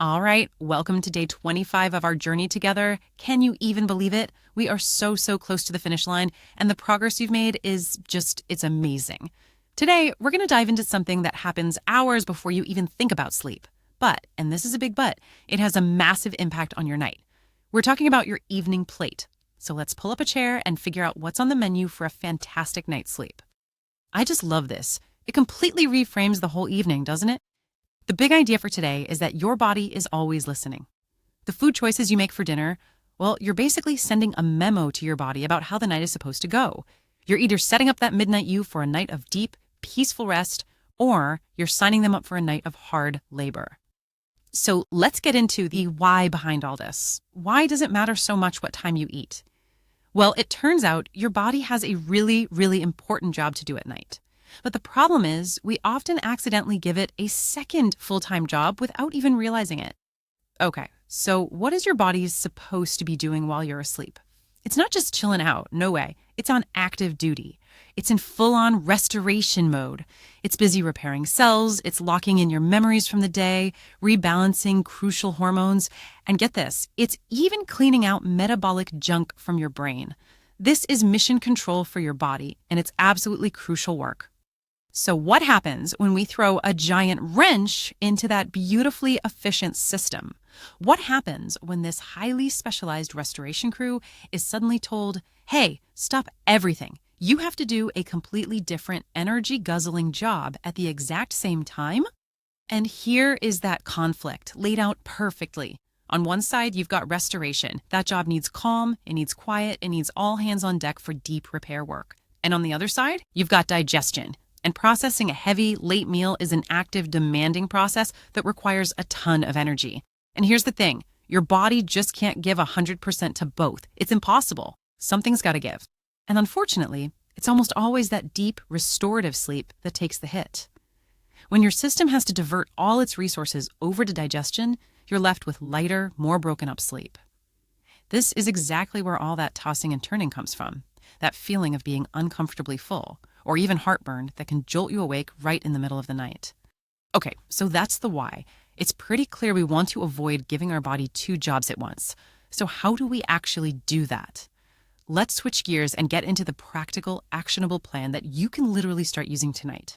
All right, welcome to day 25 of our journey together. Can you even believe it? We are so close to the finish line, and the progress you've made is it's amazing. Today, we're going to dive into something that happens hours before you even think about sleep. But, and this is a big but, it has a massive impact on your night. We're talking about your evening plate. So let's pull up a chair and figure out what's on the menu for a fantastic night's sleep. I just love this. It completely reframes the whole evening, doesn't it? The big idea for today is that your body is always listening. The food choices you make for dinner, well, you're basically sending a memo to your body about how the night is supposed to go. You're either setting up that midnight you for a night of deep, peaceful rest, or you're signing them up for a night of hard labor. So let's get into the why behind all this. Why does it matter so much what time you eat? Well, it turns out your body has a really important job to do at night. But the problem is we often accidentally give it a second full-time job without even realizing it. Okay, so what is your body supposed to be doing while you're asleep? It's not just chilling out, no way. It's on active duty. It's in full-on restoration mode. It's busy repairing cells, it's locking in your memories from the day, rebalancing crucial hormones, and get this, it's even cleaning out metabolic junk from your brain. This is mission control for your body, and it's absolutely crucial work. So what happens when we throw a giant wrench into that beautifully efficient system? What happens when this highly specialized restoration crew is suddenly told, hey, stop everything. You have to do a completely different energy-guzzling job at the exact same time? And here is that conflict laid out perfectly. On one side, you've got restoration. That job needs calm, it needs quiet, it needs all hands on deck for deep repair work. And on the other side, you've got digestion. And processing a heavy, late meal is an active, demanding process that requires a ton of energy. And here's the thing, your body just can't give 100% to both. It's impossible. Something's got to give. And unfortunately, it's almost always that deep, restorative sleep that takes the hit. When your system has to divert all its resources over to digestion, you're left with lighter, more broken up sleep. This is exactly where all that tossing and turning comes from, that feeling of being uncomfortably full, or even heartburn that can jolt you awake right in the middle of the night. Okay, so that's the why. It's pretty clear we want to avoid giving our body two jobs at once. So how do we actually do that? Let's switch gears and get into the practical, actionable plan that you can literally start using tonight.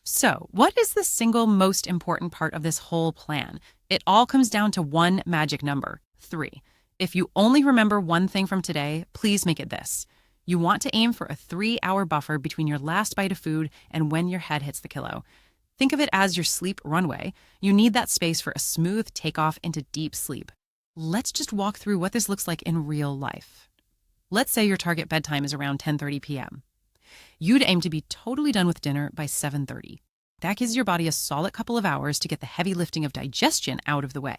So, what is the single most important part of this whole plan? It all comes down to one magic number, 3. If you only remember one thing from today, please make it this. You want to aim for a 3-hour buffer between your last bite of food and when your head hits the pillow. Think of it as your sleep runway. You need that space for a smooth takeoff into deep sleep. Let's just walk through what this looks like in real life. Let's say your target bedtime is around 10:30 p.m. You'd aim to be totally done with dinner by 7:30. That gives your body a solid couple of hours to get the heavy lifting of digestion out of the way.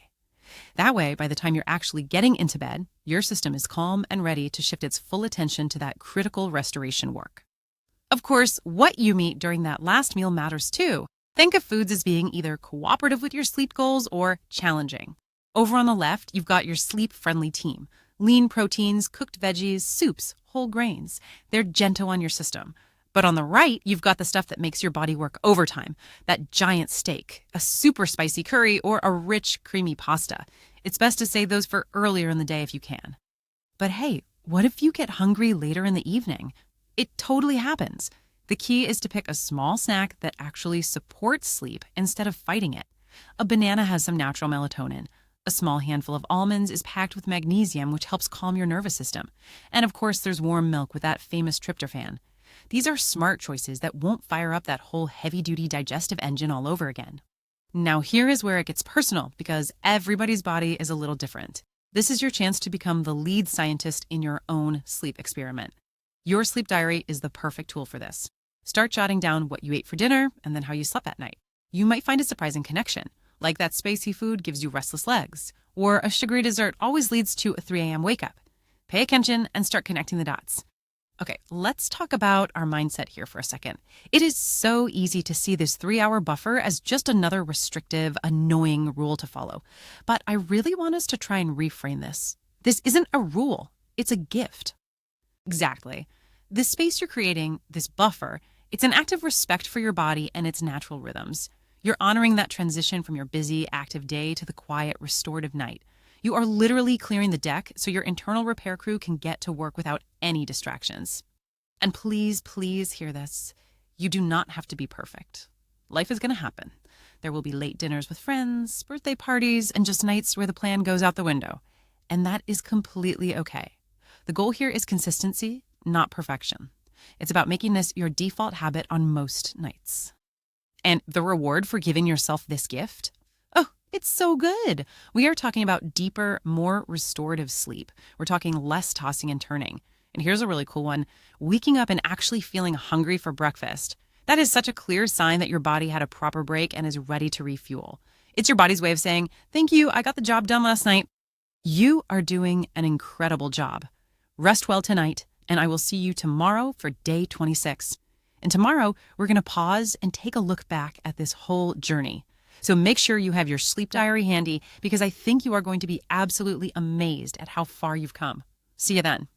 That way, by the time you're actually getting into bed, your system is calm and ready to shift its full attention to that critical restoration work. Of course, what you eat during that last meal matters too. Think of foods as being either cooperative with your sleep goals or challenging. Over on the left, you've got your sleep-friendly team. Lean proteins, cooked veggies, soups, whole grains. They're gentle on your system. But on the right, you've got the stuff that makes your body work overtime. That giant steak, a super spicy curry, or a rich, creamy pasta. It's best to save those for earlier in the day if you can. But hey, what if you get hungry later in the evening? It totally happens. The key is to pick a small snack that actually supports sleep instead of fighting it. A banana has some natural melatonin. A small handful of almonds is packed with magnesium, which helps calm your nervous system. And of course, there's warm milk with that famous tryptophan. These are smart choices that won't fire up that whole heavy-duty digestive engine all over again. Now here is where it gets personal, because everybody's body is a little different. This is your chance to become the lead scientist in your own sleep experiment. Your sleep diary is the perfect tool for this. Start jotting down what you ate for dinner and then how you slept that night. You might find a surprising connection, like that spicy food gives you restless legs, or a sugary dessert always leads to a 3 a.m. wake-up. Pay attention and start connecting the dots. Okay, let's talk about our mindset here for a second. It is so easy to see this 3-hour buffer as just another restrictive, annoying rule to follow. But I really want us to try and reframe this. This isn't a rule, it's a gift. Exactly. This space you're creating, this buffer, it's an act of respect for your body and its natural rhythms. You're honoring that transition from your busy, active day to the quiet, restorative night. You are literally clearing the deck so your internal repair crew can get to work without any distractions. And please, please hear this. You do not have to be perfect. Life is going to happen. There will be late dinners with friends, birthday parties, and just nights where the plan goes out the window. And that is completely okay. The goal here is consistency, not perfection. It's about making this your default habit on most nights. And the reward for giving yourself this gift? Oh, it's so good. We are talking about deeper, more restorative sleep. We're talking less tossing and turning. And here's a really cool one. Waking up and actually feeling hungry for breakfast. That is such a clear sign that your body had a proper break and is ready to refuel. It's your body's way of saying, thank you, I got the job done last night. You are doing an incredible job. Rest well tonight, and I will see you tomorrow for day 26. And tomorrow, we're going to pause and take a look back at this whole journey. So make sure you have your sleep diary handy because I think you are going to be absolutely amazed at how far you've come. See you then.